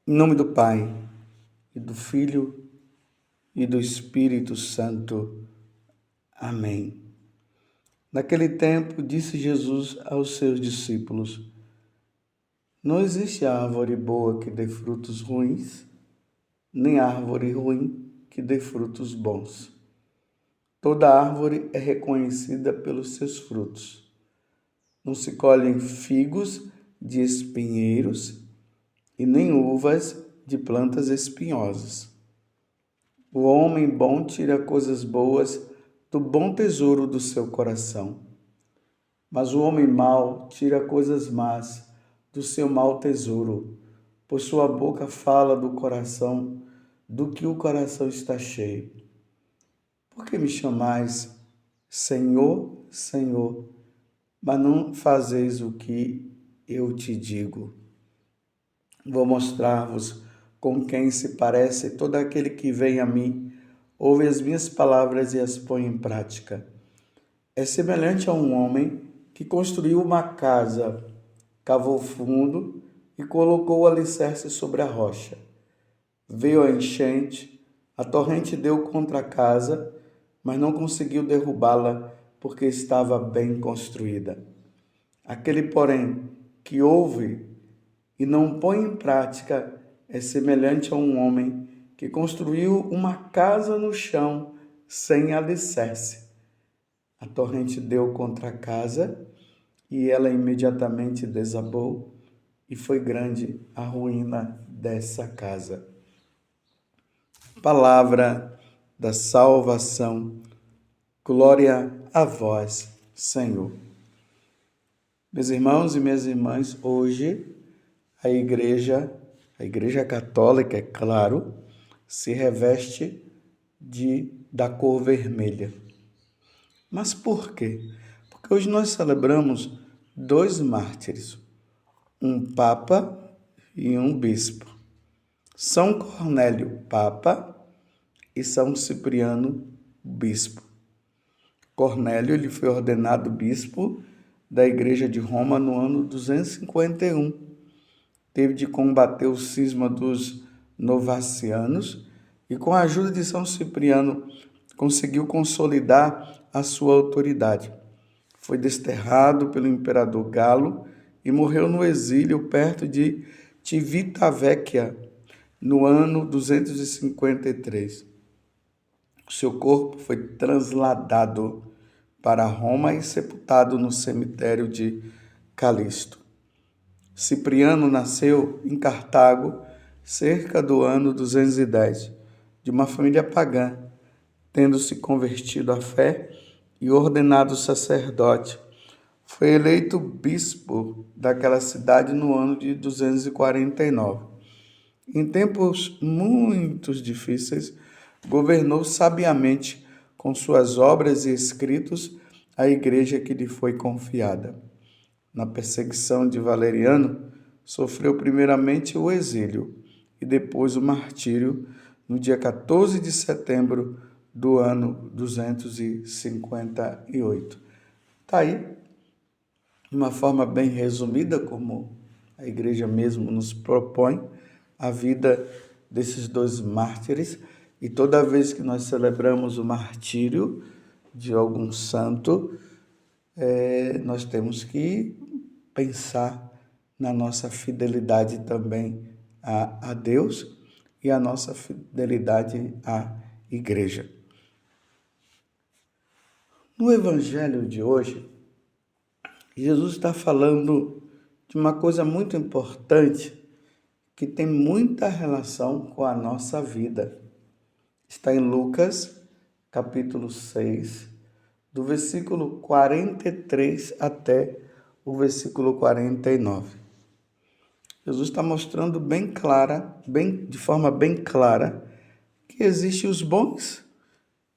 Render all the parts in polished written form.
Em nome do Pai, e do Filho, e do Espírito Santo. Amém. Naquele tempo, disse Jesus aos seus discípulos: Não existe árvore boa que dê frutos ruins, nem árvore ruim que dê frutos bons. Toda árvore é reconhecida pelos seus frutos. Não se colhem figos de espinheiros e nem uvas de plantas espinhosas. O homem bom tira coisas boas do bom tesouro do seu coração, mas o homem mau tira coisas más do seu mau tesouro, pois sua boca fala do coração, do que o coração está cheio. Por que me chamais Senhor, Senhor, mas não fazeis o que eu te digo? Vou mostrar-vos com quem se parece todo aquele que vem a mim, ouve as minhas palavras e as põe em prática. É semelhante a um homem que construiu uma casa, cavou fundo e colocou o alicerce sobre a rocha. Veio a enchente, a torrente deu contra a casa, mas não conseguiu derrubá-la porque estava bem construída. Aquele, porém, que ouve e não põe em prática é semelhante a um homem que construiu uma casa no chão sem alicerce. A torrente deu contra a casa e ela imediatamente desabou, e foi grande a ruína dessa casa. Palavra da salvação. Glória a vós, Senhor. Meus irmãos e minhas irmãs, hoje a Igreja Católica, é claro, se reveste da cor vermelha. Mas por quê? Porque hoje nós celebramos dois mártires, um papa e um bispo. São Cornélio, papa, e São Cipriano, bispo. Cornélio ele foi ordenado bispo da Igreja de Roma no ano 251. Teve de combater o cisma dos novacianos e, com a ajuda de São Cipriano, conseguiu consolidar a sua autoridade. Foi desterrado pelo imperador Galo e morreu no exílio perto de Civitavecchia, no ano 253. Seu corpo foi trasladado para Roma e sepultado no cemitério de Calixto. Cipriano nasceu em Cartago, cerca do ano 210, de uma família pagã, tendo se convertido à fé e ordenado sacerdote. Foi eleito bispo daquela cidade no ano de 249. Em tempos muito difíceis, governou sabiamente com suas obras e escritos a igreja que lhe foi confiada. Na perseguição de Valeriano, sofreu primeiramente o exílio e depois o martírio no dia 14 de setembro do ano 258. Está aí, de uma forma bem resumida, como a igreja mesmo nos propõe, a vida desses dois mártires. E toda vez que nós celebramos o martírio de algum santo, nós temos que pensar na nossa fidelidade também a Deus e a nossa fidelidade à igreja. No evangelho de hoje, Jesus está falando de uma coisa muito importante que tem muita relação com a nossa vida. Está em Lucas, capítulo 6, do versículo 43 até o versículo 49. Jesus está mostrando de forma bem clara, que existem os bons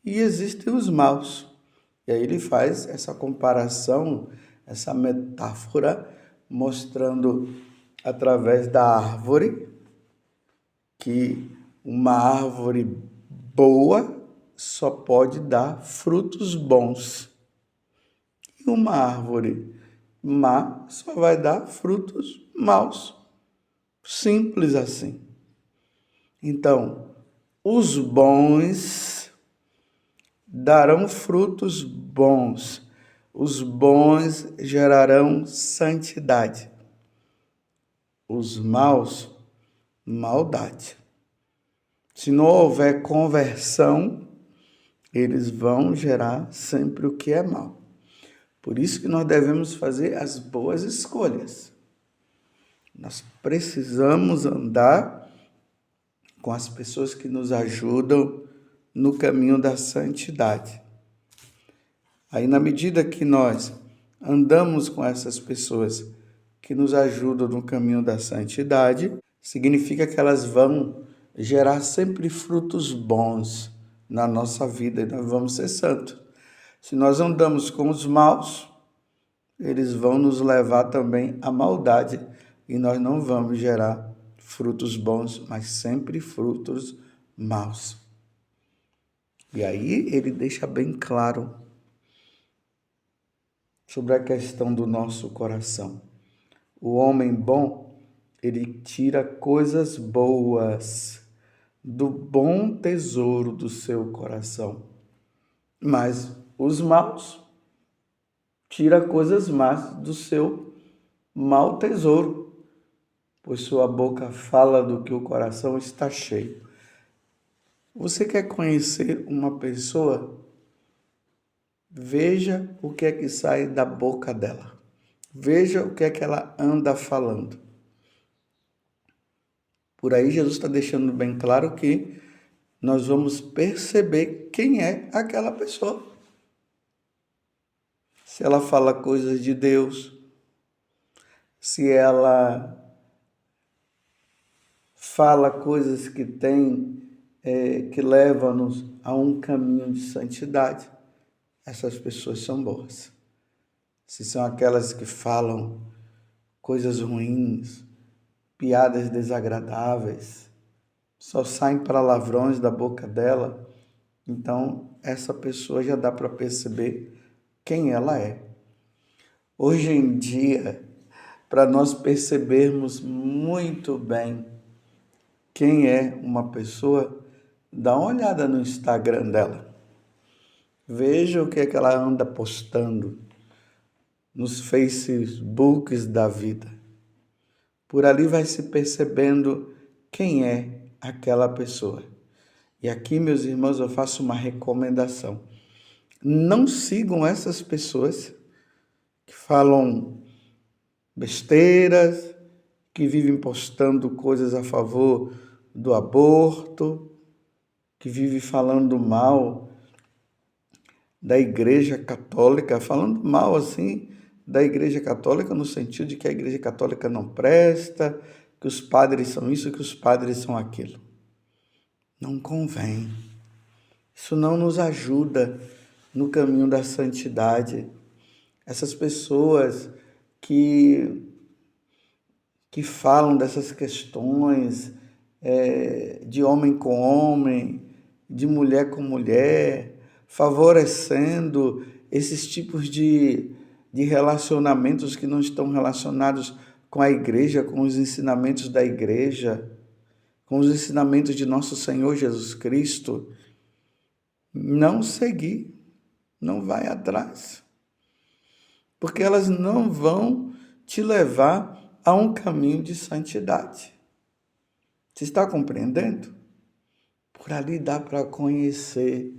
e existem os maus. E aí ele faz essa comparação, essa metáfora, mostrando através da árvore, que uma árvore boa só pode dar frutos bons. E uma árvore má só vai dar frutos maus. Simples assim. Então, os bons darão frutos bons. Os bons gerarão santidade. Os maus, maldade. Se não houver conversão, eles vão gerar sempre o que é mal. Por isso que nós devemos fazer as boas escolhas. Nós precisamos andar com as pessoas que nos ajudam no caminho da santidade. Aí, na medida que nós andamos com essas pessoas que nos ajudam no caminho da santidade, significa que elas vão gerar sempre frutos bons na nossa vida e nós vamos ser santos. Se nós andamos com os maus, eles vão nos levar também à maldade e nós não vamos gerar frutos bons, mas sempre frutos maus. E aí ele deixa bem claro sobre a questão do nosso coração. O homem bom, ele tira coisas boas do bom tesouro do seu coração. Mas os maus tira coisas más do seu mau tesouro, pois sua boca fala do que o coração está cheio. Você quer conhecer uma pessoa? Veja o que é que sai da boca dela. Veja o que é que ela anda falando. Por aí Jesus está deixando bem claro que nós vamos perceber quem é aquela pessoa. Se ela fala coisas de Deus, se ela fala coisas que que levam-nos a um caminho de santidade, essas pessoas são boas. Se são aquelas que falam coisas ruins, piadas desagradáveis, só saem palavrões da boca dela, então essa pessoa já dá para perceber quem ela é. Hoje em dia, para nós percebermos muito bem quem é uma pessoa, dá uma olhada no Instagram dela. Veja o que é que ela anda postando nos Facebooks da vida. Por ali vai se percebendo quem é aquela pessoa. E aqui, meus irmãos, eu faço uma recomendação. Não sigam essas pessoas que falam besteiras, que vivem postando coisas a favor do aborto, que vivem falando mal da Igreja Católica, falando mal assim da Igreja Católica no sentido de que a Igreja Católica não presta, que os padres são isso, que os padres são aquilo. Não convém. Isso não nos ajuda no caminho da santidade. Essas pessoas que falam dessas questões de homem com homem, de mulher com mulher, favorecendo esses tipos de relacionamentos que não estão relacionados com a igreja, com os ensinamentos da igreja, com os ensinamentos de nosso Senhor Jesus Cristo, não seguir, não vai atrás, porque elas não vão te levar a um caminho de santidade. Você está compreendendo? Por ali dá para conhecer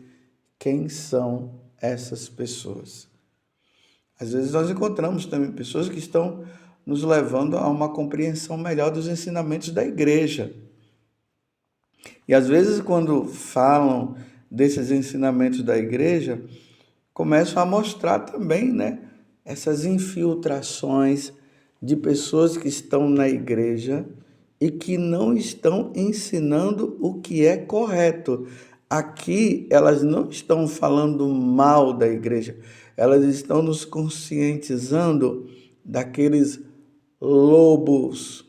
quem são essas pessoas. Às vezes nós encontramos também pessoas que estão nos levando a uma compreensão melhor dos ensinamentos da igreja. E às vezes quando falam desses ensinamentos da igreja, começam a mostrar também, essas infiltrações de pessoas que estão na igreja e que não estão ensinando o que é correto. Aqui elas não estão falando mal da igreja, elas estão nos conscientizando daqueles lobos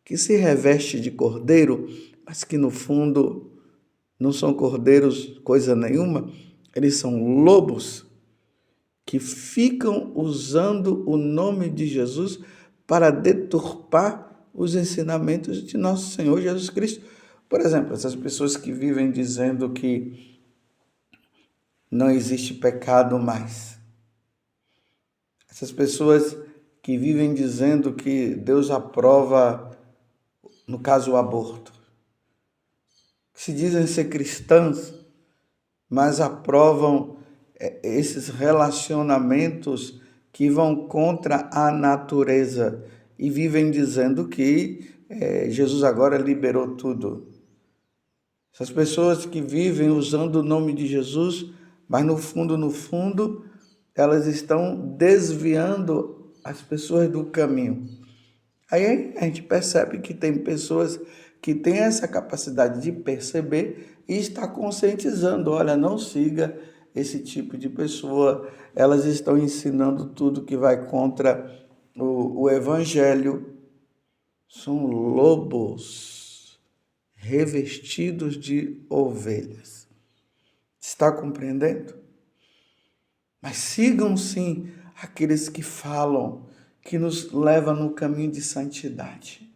que se revestem de cordeiro, mas que no fundo não são cordeiros coisa nenhuma, eles são lobos que ficam usando o nome de Jesus para deturpar os ensinamentos de nosso Senhor Jesus Cristo. Por exemplo, essas pessoas que vivem dizendo que não existe pecado mais. Essas pessoas que vivem dizendo que Deus aprova, no caso, o aborto. Que se dizem ser cristãs, mas aprovam esses relacionamentos que vão contra a natureza e vivem dizendo que Jesus agora liberou tudo. Essas pessoas que vivem usando o nome de Jesus, mas no fundo, elas estão desviando as pessoas do caminho. Aí a gente percebe que tem pessoas que têm essa capacidade de perceber e está conscientizando, olha, não siga esse tipo de pessoa, elas estão ensinando tudo que vai contra o evangelho. São lobos revestidos de ovelhas. Está compreendendo? Mas sigam sim aqueles que falam, que nos levam no caminho de santidade,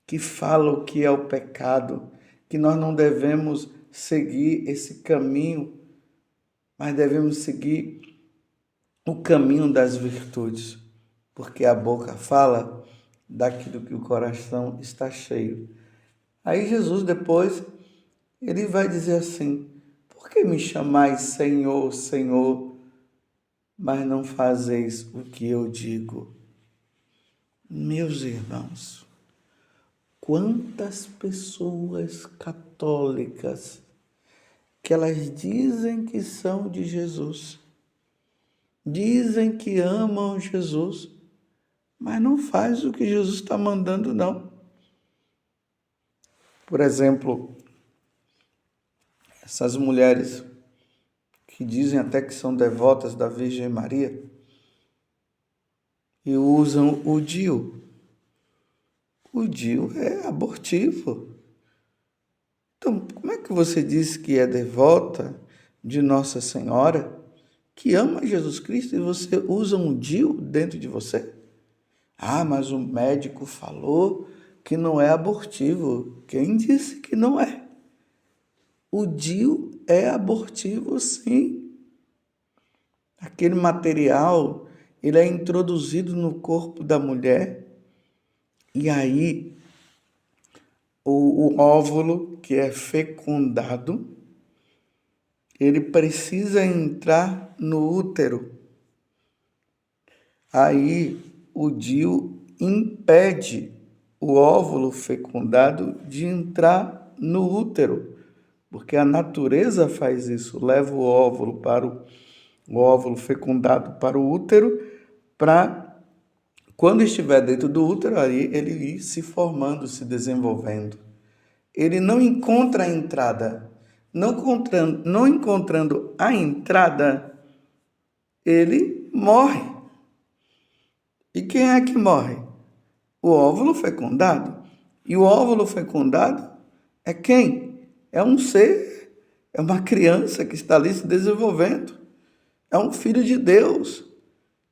que falam que é o pecado, que nós não devemos seguir esse caminho, mas devemos seguir o caminho das virtudes, porque a boca fala daquilo que o coração está cheio. Aí Jesus depois, ele vai dizer assim, por que me chamais Senhor, Senhor, mas não fazeis o que eu digo? Meus irmãos, quantas pessoas católicas que elas dizem que são de Jesus, dizem que amam Jesus, mas não faz o que Jesus está mandando, não. Por exemplo, essas mulheres que dizem até que são devotas da Virgem Maria e usam o DIU. O DIU é abortivo. Então, como é que você diz que é devota de Nossa Senhora, que ama Jesus Cristo, e você usa um DIU dentro de você? Ah, mas o médico falou que não é abortivo. Quem disse que não é? O DIU é abortivo, sim. Aquele material, ele é introduzido no corpo da mulher e aí o óvulo que é fecundado, ele precisa entrar no útero. Aí o DIU impede o óvulo fecundado de entrar no útero, porque a natureza faz isso, leva o óvulo fecundado para o útero, para quando estiver dentro do útero, aí ele ir se formando, se desenvolvendo. Ele não encontra a entrada. Não encontrando a entrada, ele morre. E quem é que morre? O óvulo fecundado. E o óvulo fecundado é quem? É um ser, é uma criança que está ali se desenvolvendo. É um filho de Deus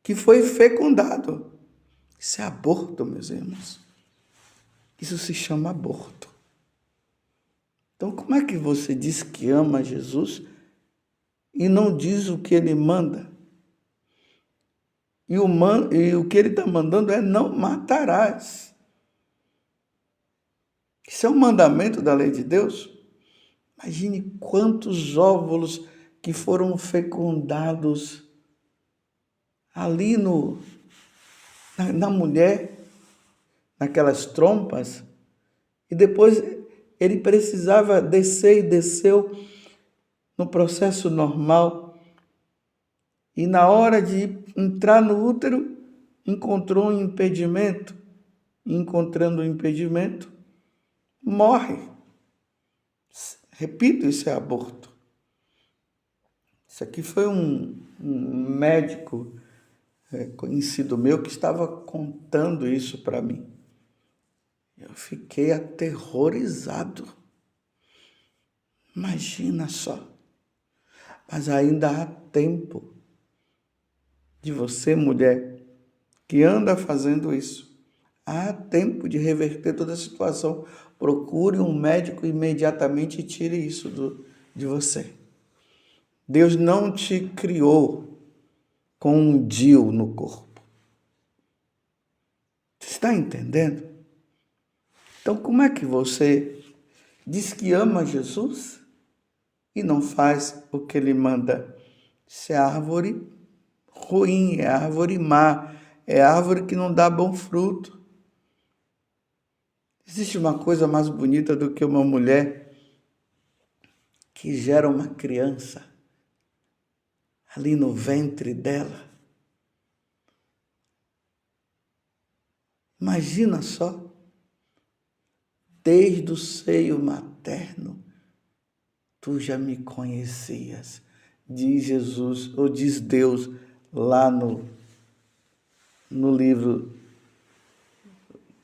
que foi fecundado. Isso é aborto, meus irmãos. Isso se chama aborto. Então, como é que você diz que ama Jesus e não diz o que ele manda? E o que ele está mandando é não matarás. Isso é um mandamento da lei de Deus. Imagine quantos óvulos que foram fecundados ali na mulher, naquelas trompas, e depois ele precisava descer e desceu no processo normal. E na hora de entrar no útero, encontrou um impedimento. Encontrando o impedimento, morre. Repito, isso é aborto. Isso aqui foi um médico conhecido meu que estava contando isso para mim. Eu fiquei aterrorizado. Imagina só. Mas ainda há tempo de você, mulher, que anda fazendo isso. Há tempo de reverter toda a situação. Procure um médico imediatamente e tire isso de você. Deus não te criou com um DIU no corpo. Você está entendendo? Então, como é que você diz que ama Jesus e não faz o que ele manda? Isso é árvore ruim, é árvore má, é árvore que não dá bom fruto. Existe uma coisa mais bonita do que uma mulher que gera uma criança ali no ventre dela. Imagina só, desde o seio materno, tu já me conhecias, diz Jesus, ou diz Deus lá no livro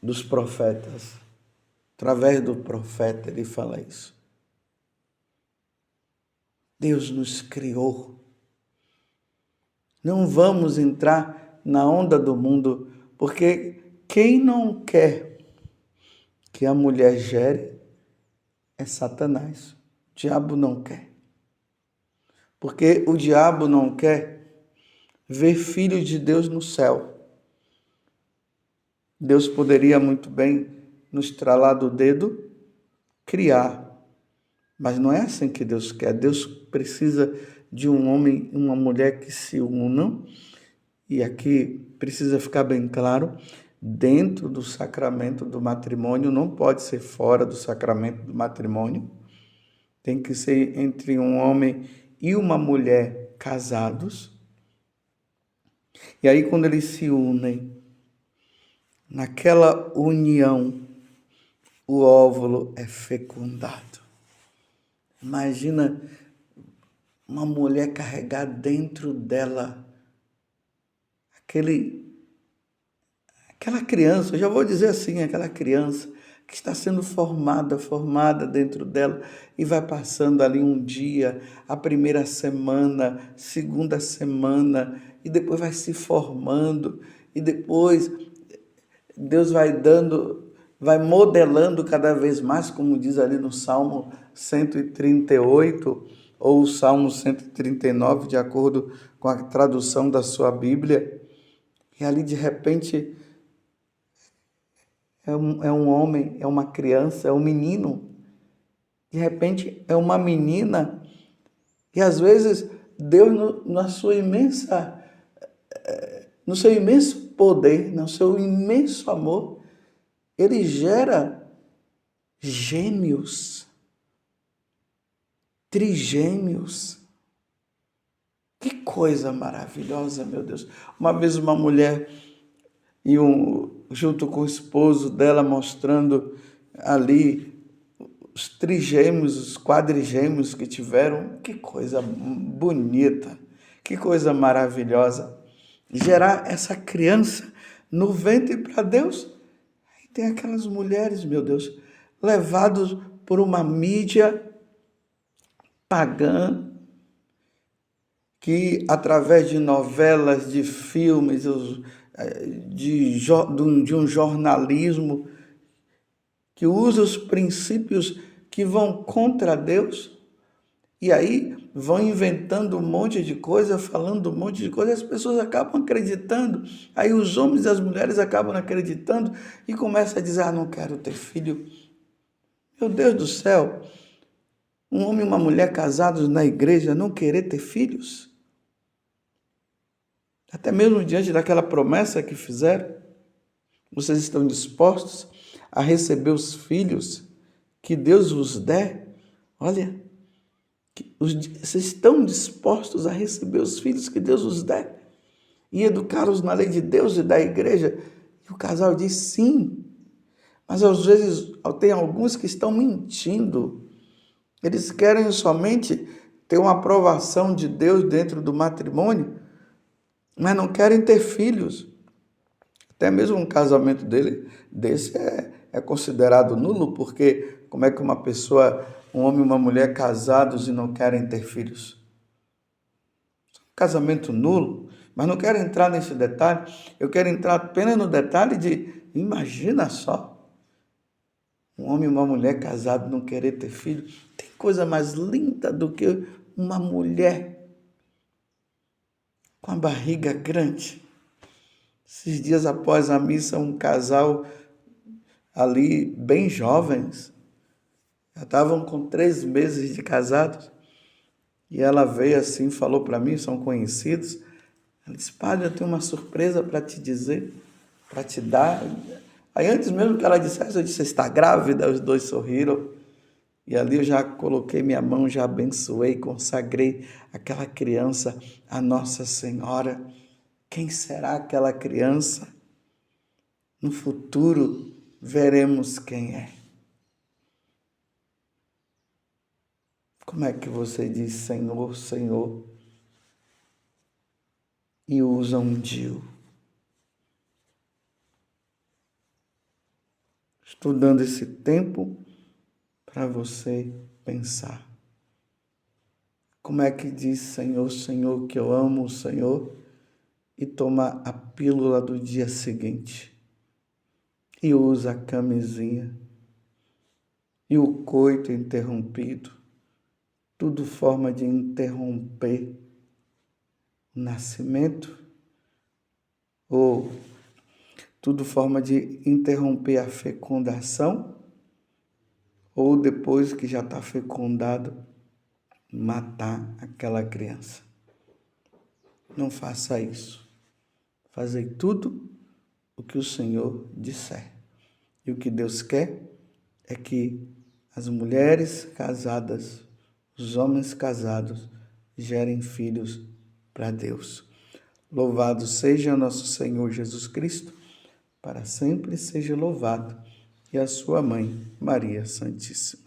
dos profetas. Através do profeta ele fala isso. Deus nos criou. Não vamos entrar na onda do mundo, porque quem não quer que a mulher gere é Satanás. O diabo não quer. Porque o diabo não quer ver filhos de Deus no céu. Deus poderia muito bem, no estralar do dedo, criar. Mas não é assim que Deus quer. Deus precisa de um homem e uma mulher que se unam. E aqui precisa ficar bem claro, dentro do sacramento do matrimônio, não pode ser fora do sacramento do matrimônio. Tem que ser entre um homem e uma mulher casados. E aí quando eles se unem, naquela união, o óvulo é fecundado. Imagina uma mulher carregar dentro dela aquela criança, eu já vou dizer assim, aquela criança que está sendo formada dentro dela e vai passando ali um dia, a primeira semana, segunda semana, e depois vai se formando, e depois Deus vai modelando cada vez mais, como diz ali no Salmo 138, ou o Salmo 139, de acordo com a tradução da sua Bíblia. E ali, de repente, é um homem, é uma criança, é um menino. De repente, é uma menina. E, às vezes, Deus, no seu imenso poder, no seu imenso amor, ele gera gêmeos, trigêmeos. Que coisa maravilhosa, meu Deus. Uma vez uma mulher, junto com o esposo dela, mostrando ali os trigêmeos, os quadrigêmeos que tiveram. Que coisa bonita, que coisa maravilhosa. Gerar essa criança no ventre para Deus. Aí tem aquelas mulheres, meu Deus, levados por uma mídia pagã, que através de novelas, de filmes, de um jornalismo que usa os princípios que vão contra Deus, e aí vão inventando um monte de coisa, falando um monte de coisa, e as pessoas acabam acreditando, aí os homens e as mulheres acabam acreditando e começam a dizer, não quero ter filho. Meu Deus do céu, um homem e uma mulher casados na igreja não querer ter filhos? Até mesmo diante daquela promessa que fizeram, vocês estão dispostos a receber os filhos que Deus vos der? Olha, vocês estão dispostos a receber os filhos que Deus vos der e educá-los na lei de Deus e da igreja? E o casal diz sim, mas às vezes tem alguns que estão mentindo. Eles querem somente ter uma aprovação de Deus dentro do matrimônio, mas não querem ter filhos. Até mesmo um casamento desse é considerado nulo, porque como é que uma pessoa, um homem e uma mulher casados e não querem ter filhos? Casamento nulo, mas não quero entrar nesse detalhe. Eu quero entrar apenas no detalhe Imagina só, um homem e uma mulher casados não querer ter filho. Tem coisa mais linda do que uma mulher com a barriga grande. Esses dias após a missa, um casal ali, bem jovens, já estavam com 3 meses de casados, e ela veio assim, falou para mim, são conhecidos, ela disse, padre, eu tenho uma surpresa para te dizer, para te dar. Aí antes mesmo que ela dissesse, eu disse, está grávida? Os dois sorriram, e ali eu já coloquei minha mão, já abençoei, consagrei aquela criança a Nossa Senhora. Quem será aquela criança? No futuro veremos quem é. Como é que você diz Senhor, Senhor e usa um DIU? Estou dando esse tempo para você pensar. Como é que diz Senhor, Senhor, que eu amo o Senhor e toma a pílula do dia seguinte e usa a camisinha e o coito interrompido, tudo forma de interromper o nascimento ou tudo forma de interromper a fecundação ou depois que já está fecundado, matar aquela criança. Não faça isso. Fazei tudo o que o Senhor disser. E o que Deus quer é que as mulheres casadas, os homens casados, gerem filhos para Deus. Louvado seja nosso Senhor Jesus Cristo, para sempre seja louvado, e a sua mãe, Maria Santíssima.